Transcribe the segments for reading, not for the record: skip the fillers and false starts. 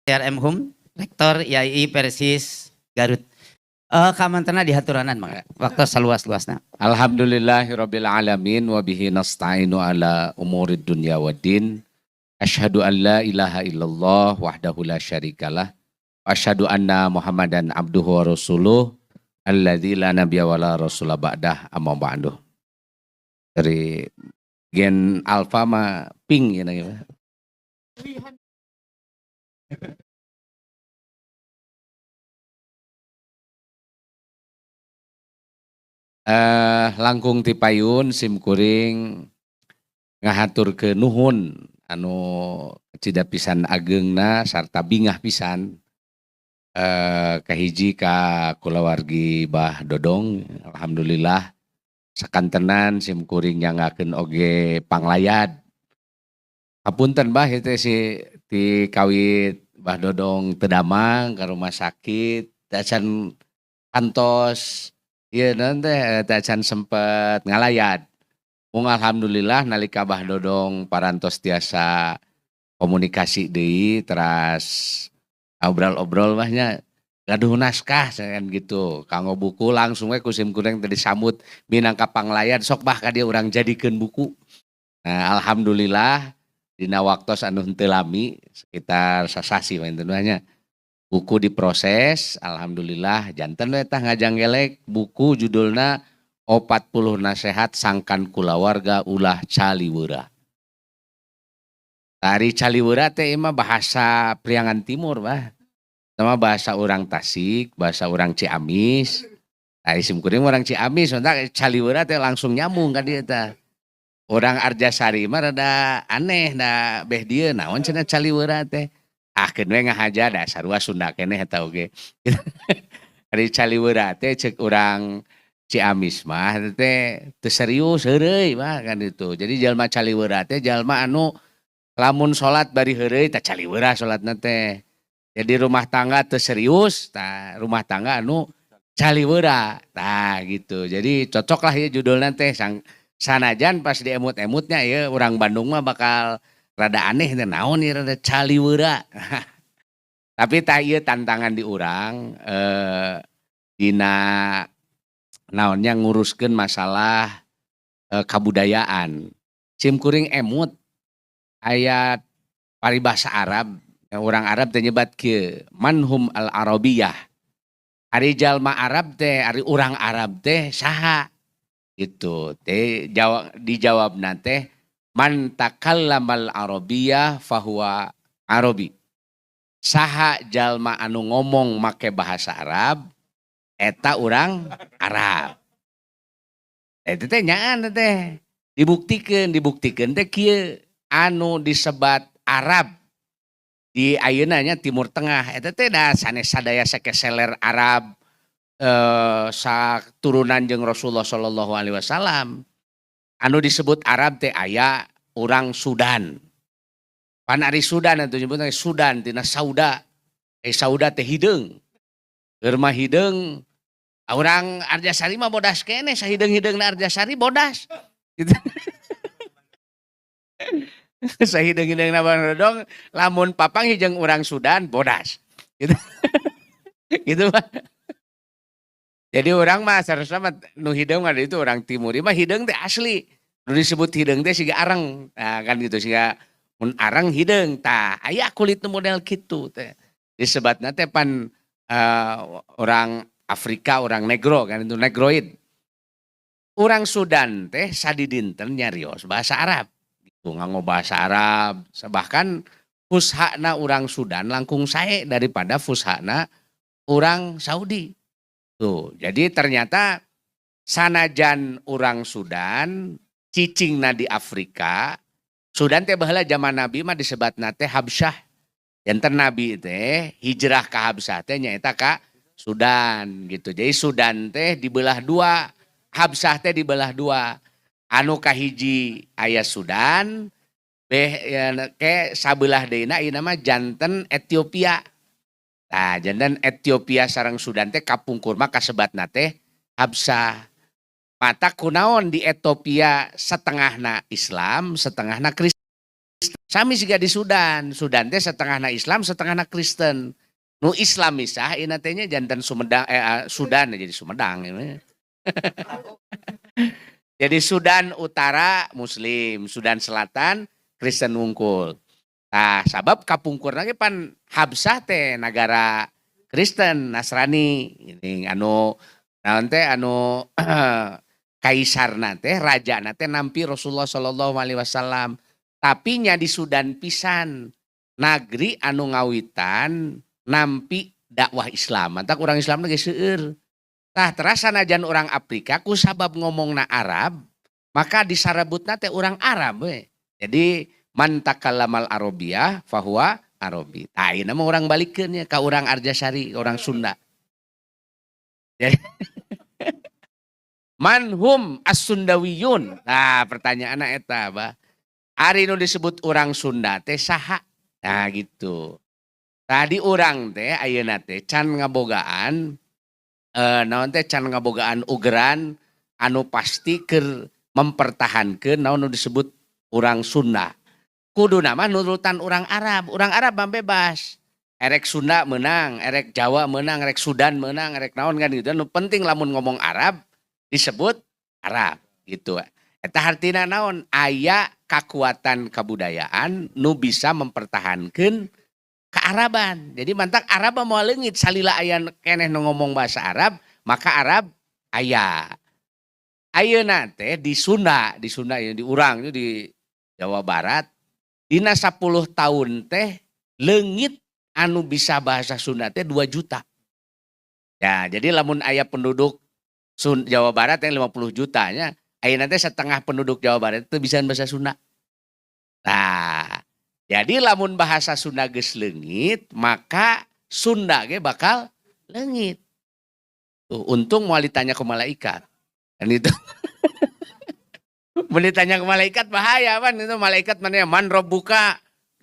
CRM Hum, Rektor IAI Persis Garut. Kamantena dihaturanan mangga. Waktu saluas-luasna. Alhamdulillahirabbil alamin wa bihi nasta'inu ala umurid dunya waddin. Asyhadu an la ilaha illallah wahdahu la syarikalah. Asyhadu anna Muhammadan abduhu wa rasuluh alladzi la nabiyya wa la rasula ba'dah amma ba'du. Dari gen alfa mah ping ya nanya. Langkung ti payun sim kuring ngahatur ke nuhun anu cida pisan ageungna sarta bingah pisan kahiji ka kulawargi Bah Dodong. Alhamdulillah sakantenan sim kuring nyangakeun oge panglayad. Hapunten Bah itu si ti kawit Bah Dodong teu damang ka rumah sakit dacan kantos. Iya nanti tacan sempet ngalayat. Mung alhamdulillah nalika Bah Dodong parantos tiasa komunikasi deui teras obrol-obrol mahnya gaduh naskah kan gitu. Kanggo buku langsung we kusim kuring tadi sambut minangka panglayat sok Bah ka dia urang jadikeun buku. Nah, alhamdulillah dina waktos anu henteu lami sekitar sasasi mah nya. Buku diproses, alhamdulillah janten we tah ngajanggelek buku judulna 40 Nasehat Sangkan Kulawarga Ulah Caliweura. Dari Caliweura teh mah bahasa Priangan Timur Bah. Sama bahasa orang Tasik, bahasa orang Ciamis. Dari sim kuring orang Ciamis, maka Caliweura teh langsung nyambung ka dieu tah. Orang Arjasari mah rada aneh da beh dieu naon cenah Caliweura teh. Keun we ngahaja da sarua Sunda keneh eta oge. Ari Caliweura teh ceuk urang Ciamis mah teh teu serius heureuy mah kan itu. Jadi jalma Caliweura teh jalma anu lamun salat bari heureuy tah Caliweura salatna teh. Jadi rumah tangga teu serius tah rumah tangga anu Caliweura. Tah gitu. Jadi cocok lah ya judulna teh sanajan pas diemut-emutnya ya urang Bandung mah bakal rada aneh teh naon ieu rada Caliweura. Tapi tah ieu tantangan di urang dina naonnya nguruskeun masalah kabudayaan. Sim kuring emut aya paribasa Arab, urang Arab teh nyebat kieu manhum al arabiyah. Ari jalma Arab teh, ari urang Arab teh saha? Gitu. Teh dijawabna teh man takallamal arabiyah fahuwa arabi. Saha jalma anu ngomong make bahasa Arab eta urang Arab. Eta teh nyaan teh dibuktikeun teh kieu anu disebat Arab di ayeuna nya Timur Tengah eta teh da sanes sadaya sakeseler Arab saturunan jeung Rasulullah sallallahu alaihi wasallam. Anu disebut Arab teh aya urang Sudan. Pan ari Sudan atuh nyebutna Sudan tina sauda. Sauda teh hideung. Keur mah hideung urang Arjasari mah bodas keneh sahideung-hideungna Arjasari bodas. Gitu. Sahideung-hideungna Bang Dodong lamun papangih jeung urang Sudan bodas. Gitu. Gitu mah. Jadi orang mah sarua mah nu hideung ada itu orang timur. Mah hideung teh asli. Nu disebut hideung teh siga areng. Nah, kan gitu siga mun areng hideung tah aya kulit nu model kitu teh. Disebatna teh pan orang Afrika, orang negro kan itu negroid. Orang Sudan teh sadidinten nyarios bahasa Arab. Gitu nganggo bahasa Arab. Bahkan fushana orang Sudan langkung sae daripada fushana orang Saudi. Tuh, jadi ternyata sanajan orang Sudan, cicingna di Afrika, Sudan teh baheula zaman Nabi mah disebatna teh Habsyah. Enten Nabi teh hijrah ka Habsyah teh nyaeta ka Sudan gitu. Jadi Sudan teh dibelah dua, Habsyah teh dibelah dua. Anu kahiji aya Sudan, ke sabelah deuna ieu nama janten Ethiopia. Nah, jantan Ethiopia sareng Sudan teh kapungkur mah kasebatna teh Habsyah. Mata kunaon di Ethiopia setengahna Islam, setengahna Kristen. Sami siga di Sudan. Sudan teh setengah na Islam, setengah na Kristen. Nu Islam misah, ina teh nya jantan Sumedang, Sudan jadi Sumedang. Jadi Sudan Utara Muslim, Sudan Selatan Kristen wungkul. Nah, sabab kapungkur lagi pan Habsah teh negara Kristen Nasrani ini anu naon teh anu kaisarna teh raja teh nampi Rasulullah sallallahu alaihi wasallam. Tapi nya di Sudan pisan negeri anu ngawitan nampi dakwah Islam. Mantap orang Islam lagi seueur. Tah terasa najan orang Afrika ku sabab ngomongna Arab, maka disarabutna teh orang Arab we. Jadi man takallamal Arabiyah fahuwa Arabi. Tah ieu mah urang balikeun nya ka urang Arjasari, orang Sunda. Jadi manhum as-Sundawiyun. Nah, pertanyaanna eta, bah. Ari nu disebut orang Sunda teh saha? Nah, gitu. Tadi orang teh ayeuna teh can ngabogaan naon teh can ngabogaan ugeran anu pasti keur mempertahankeun naon nu disebut urang Sunda. Kuduna mah nurutan urang Arab. Urang Arab mah bebas. Erek Sunda menang, erek Jawa menang, erek Sudan menang, erek naon kan gitu. Nu penting lamun ngomong Arab disebut Arab gitu. Eta hartina naon? Aya kakuatan kabudayaan nu bisa mempertahankeun kearaban. Jadi mantak Arab mau leungit salila aya keneh nu ngomong bahasa Arab, maka Arab aya. Ayeuna teh di Sunda ya di urang itu di Jawa Barat, dina 10 tahun teh leungit anu bisa bahasa Sunda teh 2 juta. Ya, jadi lamun aya penduduk Jawa Barat yang 50 jutanya, ayeuna teh setengah penduduk Jawa Barat itu bisa bahasa Sunda. Nah, jadi lamun bahasa Sunda geus leungit, maka Sunda ge bakal leungit. Tuh, untung mau ditanya ke malaikat. Kan itu. Mau ditanya ke malaikat bahaya kan itu malaikat mana man robbuka.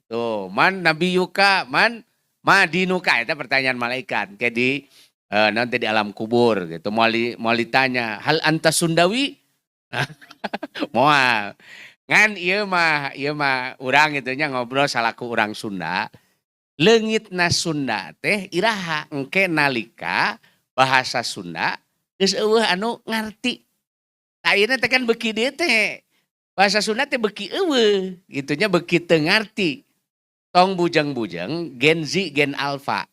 Tuh, man nabiyuka, man madinuka itu pertanyaan malaikat. Jadi nanti di alam kubur gitu. Mau ditanya, hal anta Sundawi? Moal. Ngan ieu mah urang itu nya ngobrol salaku urang Sunda. Leungitna Sunda teh iraha engke nalika bahasa Sunda geus eueuh anu ngarti. Ayeuna teh kan beuki dieu teh bahasa Sunda teh beuki eueuh, gitunya beuki teu ngarti. Tong bujang-bujang Gen Z Gen Alpha.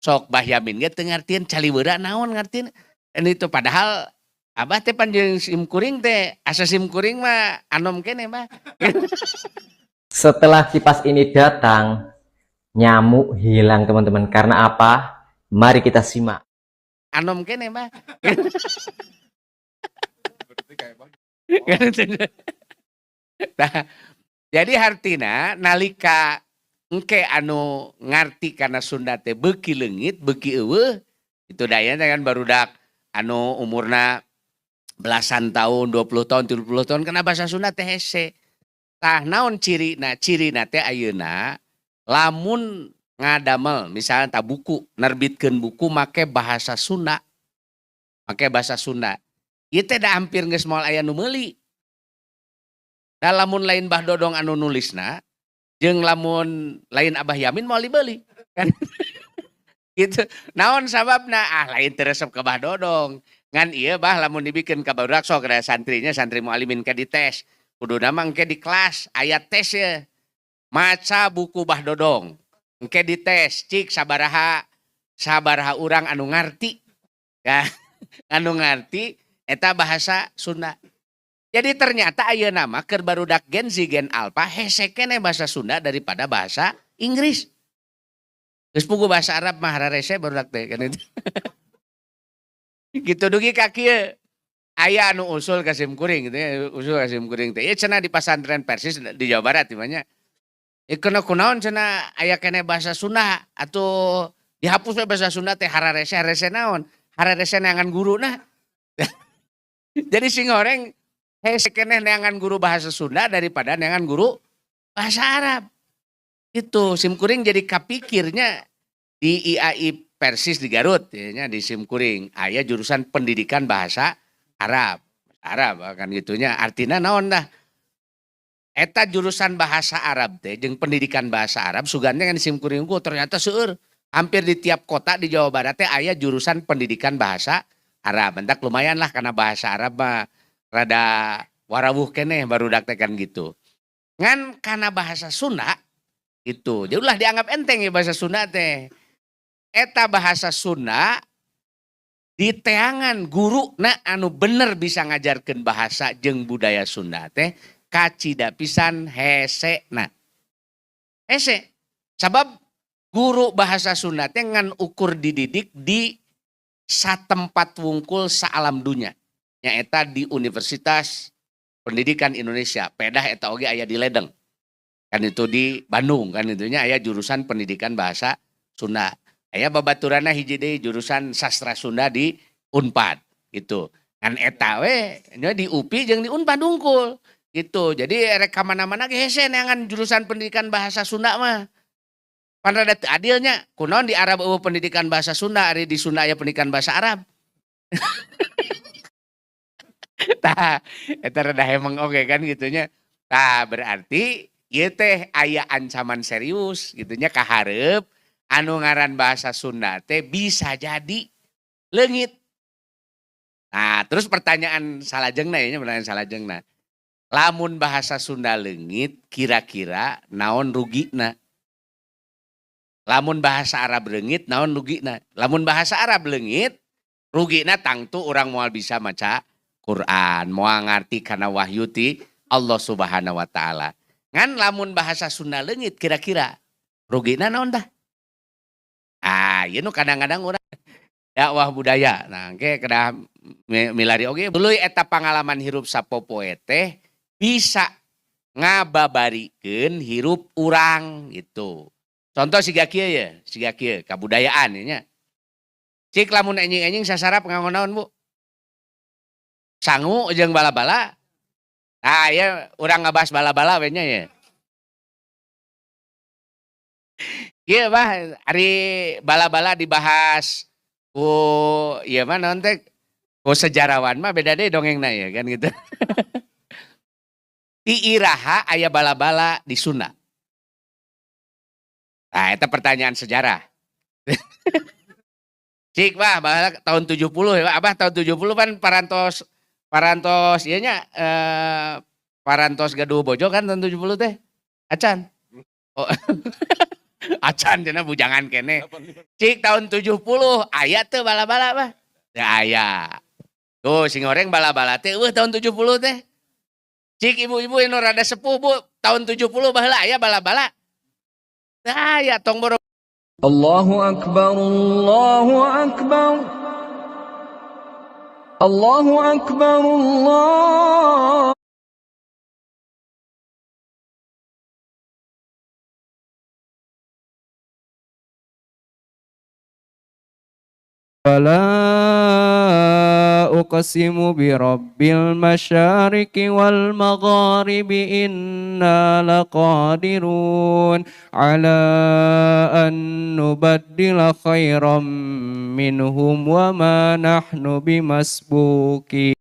Sok Bahyamin ge teu ngartieun caliweura naon ngartieun. Dan itu padahal Abah teh panjang sim kuring teh, asa sim kuring mah anom kene mah. Setelah kipas ini datang, nyamuk hilang teman-teman. Karena apa? Mari kita simak. Anom kene mah. Nah, jadi hartina nalika engke anu ngarti karena Sunda teh beuki leungit, beuki eueuh, itu daya kan barudak anu umurna belasan tahun, 20 tahun, 30 tahun kena bahasa Sunda teh hese. Tah naon cirina? Cirina teh ayeuna lamun ngadamel misalnya tak buku, nerbitkeun buku make bahasa Sunda. Make bahasa Sunda. Ieu teh da hampir geus moal aya nu meuli. Da lamun lain Bah Dodong anu nulisna, jeung lamun lain Abah Yamin moal dibeuli. Kan? Gitu. Naon sababna? Lain teu resep ka Bah Dodong. Ngan iya bah lamun dibikin ka barudak sok ada santrinya santri mualimin ke dites. Kuduna mah engke di kelas ayat tes ya. Maca buku Bah Dodong. Engke dites cik sabaraha urang anu ngarti. Ya, anu ngarti eta bahasa Sunda. Jadi ternyata ayeuna mah keur barudak Gen Z Gen Alpha hese keneh bahasa Sunda daripada bahasa Inggris. Geus puguh bahasa Arab mah hararese barudak teh kan itu. Gitu dugi ka kieu. Aya anu usul ka sim kuring gitu ya, usul ka sim kuring teh. Ieu cenah di pesantren Persis di Jawa Barat timanya. Kena kunaon cenah aya keneh bahasa Sunda atuh dihapus we bahasa Sunda teh hararese naon? Hararese neangan guruna. Jadi si ngoreng hese keneh neangan guru bahasa Sunda daripada neangan guru bahasa Arab. Itu sim kuring jadi kapikirnya di IAI Persis di Garut ya, di sim kuring aya jurusan pendidikan bahasa Arab kan gitunya artinya naon dah Eta jurusan bahasa Arab teh jeung pendidikan bahasa Arab sugannya kan simkuring ku ternyata seueur. Hampir di tiap kota di Jawa Barat teh aya jurusan pendidikan bahasa Arab. Entak lumayan lah karena bahasa Arab mah rada warawuh keneh barudak teh kan gitu. Ngan karena bahasa Sunda itu. Jadi ulah dianggap enteng ya bahasa Sunda teh. Eta bahasa Sunda di teangan guru na anu bener bisa ngajarkeun bahasa jeung budaya Sunda teh kacida pisan hese na. Hese. Sabab guru bahasa Sunda teh ngan ukur dididik di satempat wungkul saalam dunya. Nyaeta di Universitas Pendidikan Indonesia. Pedah eta oge aya di Ledeng. Kan itu di Bandung kan itunya aya jurusan pendidikan bahasa Sunda. Aya babaturanna hiji deui jurusan sastra Sunda di Unpad gitu. Kan eta we di UPI jeung di Unpad wungkul gitu. Jadi rek ka mana-mana ge hese neangan jurusan pendidikan bahasa Sunda mah. Pan rada teu adilnya. Kunaon di Arab eueuh pendidikan bahasa Sunda, ari di Sunda aya pendidikan bahasa Arab. Tah, eta rada hemeng oge kan gitunya. Tah, berarti ieu teh aya ancaman serius gitunya ka hareup anu ngaran bahasa Sunda teh bisa jadi leungit. Nah, terus pertanyaan salajengna ya, pertanyaan salajengna. Lamun bahasa Sunda leungit, kira-kira naon rugina? Lamun bahasa Arab leungit, naon rugina? Lamun bahasa Arab leungit, rugina tangtu urang moal bisa maca Quran, moal ngarti kana wahyu ti Allah Subhanahu wa taala. Ngan lamun bahasa Sunda leungit kira-kira rugina naon tah? Ah, ieu nu kadang-kadang urang dakwah budaya. Nah, engke kedah milari oge duluy eta pangalaman hirup sapopoe teh bisa ngababarikeun hirup urang gitu. Contoh siga kieu ya, siga kieu kabudayaan nya. Cik lamun enjing-enjing sasarap nganggo naon, Bu? Sangu jeung bala-bala. Nah, ya urang ngabahas bala-bala we nya ya. Ieu mah ari bala-bala dibahas ku ieu mah naon teh ku sejarawan mah beda deui dongengna ya kan gitu. Ti iraha aya bala-bala di Sunda. Nah, itu pertanyaan sejarah. Cik, Bah, tahun 70 ya, Abah tahun 70 kan parantos ieu nya parantos Gaduh Bojo kan tahun 70 teh. Acan. Oh. Acan cenah bujangan kene. Cik tahun 70 aya teu bala-bala, Bah? Teu aya. Tuh sing goreng bala-bala teh tahun 70 teh. Cik ibu-ibu anu rada sepuh, Bu, tahun 70 baheula aya bala-bala. Ya tong boro. Allahu Akbar, Allahu Akbar. Allahu Akbar, Allah. فلا أقسم برب المشارق والمغارب إنا لقادرون على أن نبدل خيرا منهم وما نحن بمسبوقين